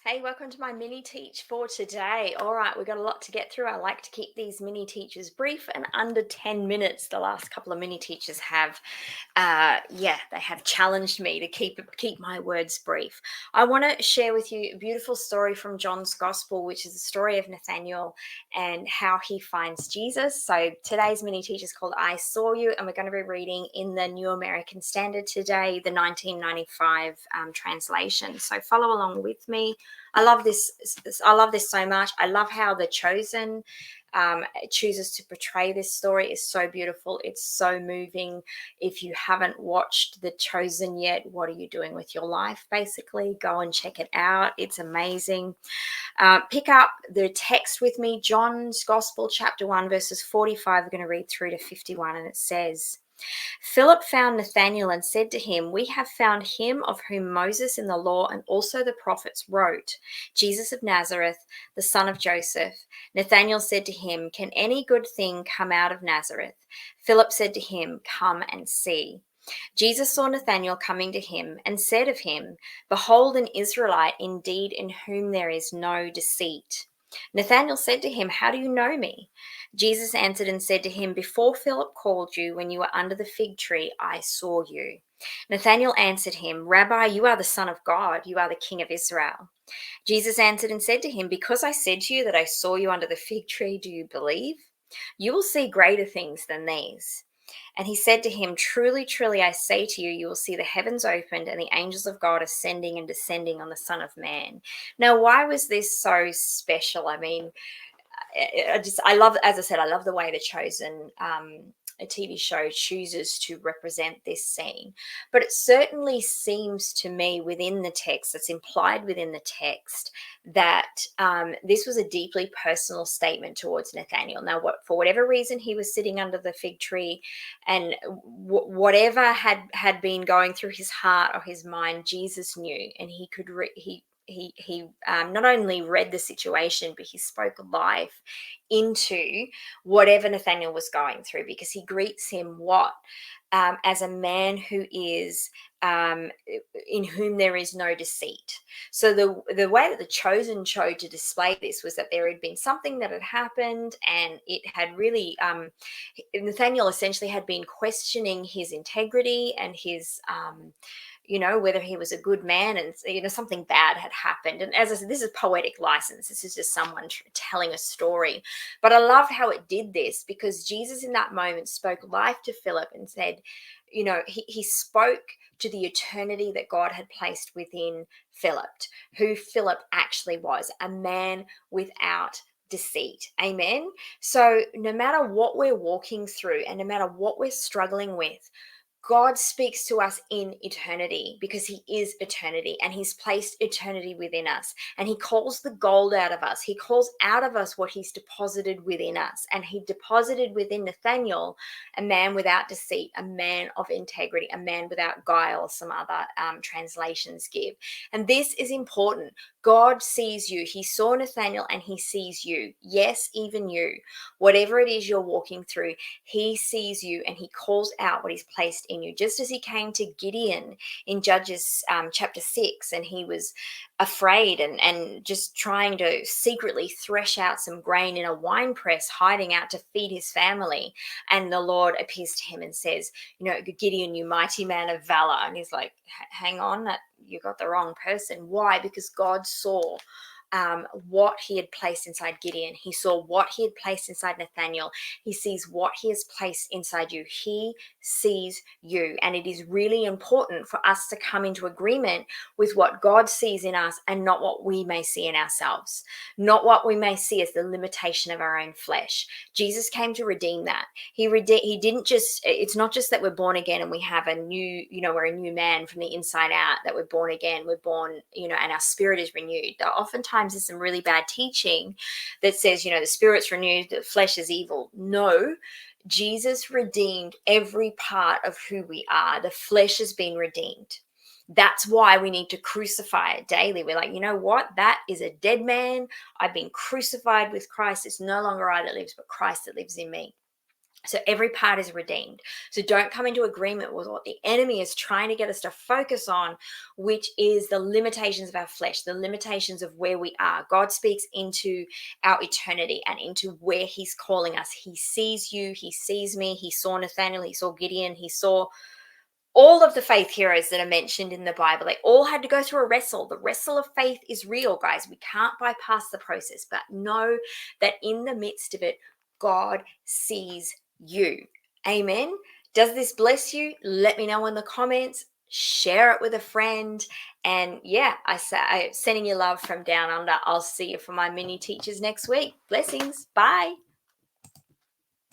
Hey, welcome to my mini teach for today. All right, we've got a lot to get through. I like to keep these mini teaches brief and under 10 minutes. The last couple of mini teaches have, they have challenged me to keep my words brief. I want to share with you a beautiful story from John's Gospel, which is the story of Nathaniel and how he finds Jesus. So today's mini teach is called "I Saw You," and we're going to be reading in the New American Standard today, the 1995 translation. So follow along with me. I love this. I love this so much. I love how The Chosen chooses to portray this story. It's so beautiful. It's so moving. If you haven't watched The Chosen yet, what are you doing with your life? Basically, go and check it out. It's amazing. Pick up the text with me, John's Gospel, chapter 1, verses 45. We're going to read through to 51, and it says, Philip found Nathanael and said to him, We have found him of whom Moses in the law and also the prophets wrote, Jesus of Nazareth, the son of Joseph. Nathanael said to him, Can any good thing come out of Nazareth? Philip said to him, Come and see. Jesus saw Nathanael coming to him and said of him, Behold, an Israelite indeed in whom there is no deceit. Nathanael said to him, How do you know me? Jesus answered and said to him, Before Philip called you, when you were under the fig tree, I saw you. Nathanael answered him, Rabbi, you are the Son of God, you are the King of Israel. Jesus answered and said to him, Because I said to you that I saw you under the fig tree, do you believe? You will see greater things than these. And he said to him, Truly, truly, I say to you, you will see the heavens opened and the angels of God ascending and descending on the Son of Man. Now, why was this so special? I mean, I love, as I said, I love the way The Chosen, a TV show, chooses to represent this scene. But it certainly seems to me within the text, it's implied within the text, that this was a deeply personal statement towards Nathaniel. Now, for whatever reason he was sitting under the fig tree, and whatever had been going through his heart or his mind, Jesus knew, and he could he not only read the situation, but he spoke life into whatever Nathaniel was going through, because he greets him as a man who is in whom there is no deceit. So the way that The Chosen chose to display this was that there had been something that had happened, and it had really Nathaniel essentially had been questioning his integrity and his whether he was a good man, and something bad had happened. And as I said, this is poetic license. This is just someone telling a story. But I love how it did this, because Jesus in that moment spoke life to Philip and said, he spoke to the eternity that God had placed within Philip, who Philip actually was, a man without deceit. Amen. So no matter what we're walking through and no matter what we're struggling with, God speaks to us in eternity, because he is eternity and he's placed eternity within us, and he calls the gold out of us. He calls out of us what he's deposited within us, and he deposited within Nathaniel a man without deceit, a man of integrity, a man without guile, some other translations give. And this is important. God sees you. He saw Nathaniel and he sees you. Yes, even you. Whatever it is you're walking through, he sees you and he calls out what he's placed in you. Just as he came to Gideon in Judges chapter 6, and he was afraid and just trying to secretly thresh out some grain in a wine press, hiding out to feed his family. And the Lord appears to him and says, Gideon, you mighty man of valor. And he's like, hang on, that you got the wrong person. Why? Because God saw what he had placed inside Gideon. He saw what he had placed inside Nathaniel. He sees what he has placed inside you. He sees you. And it is really important for us to come into agreement with what God sees in us, and not what we may see in ourselves, not what we may see as the limitation of our own flesh. Jesus came to redeem that. He didn't just, it's not just that we're born again and we have a new, we're a new man from the inside out, that we're born again, we're born, and our spirit is renewed. Oftentimes there's some really bad teaching that says, the spirit's renewed, the flesh is evil. No, Jesus redeemed every part of who we are. The flesh has been redeemed. That's why we need to crucify it daily. We're like, you know what? That is a dead man. I've been crucified with Christ. It's no longer I that lives, but Christ that lives in me. So every part is redeemed. So don't come into agreement with what the enemy is trying to get us to focus on, which is the limitations of our flesh, the limitations of where we are. God speaks into our eternity and into where he's calling us. He sees you, he sees me, he saw Nathaniel, he saw Gideon, he saw all of the faith heroes that are mentioned in the Bible. They all had to go through a wrestle. The wrestle of faith is real, guys. We can't bypass the process, but know that in the midst of it, God sees you. Amen. Does this bless you? Let me know in the comments. Share it with a friend. And yeah, I'm sending you love from down under. I'll see you for my mini teachers next week. Blessings. Bye.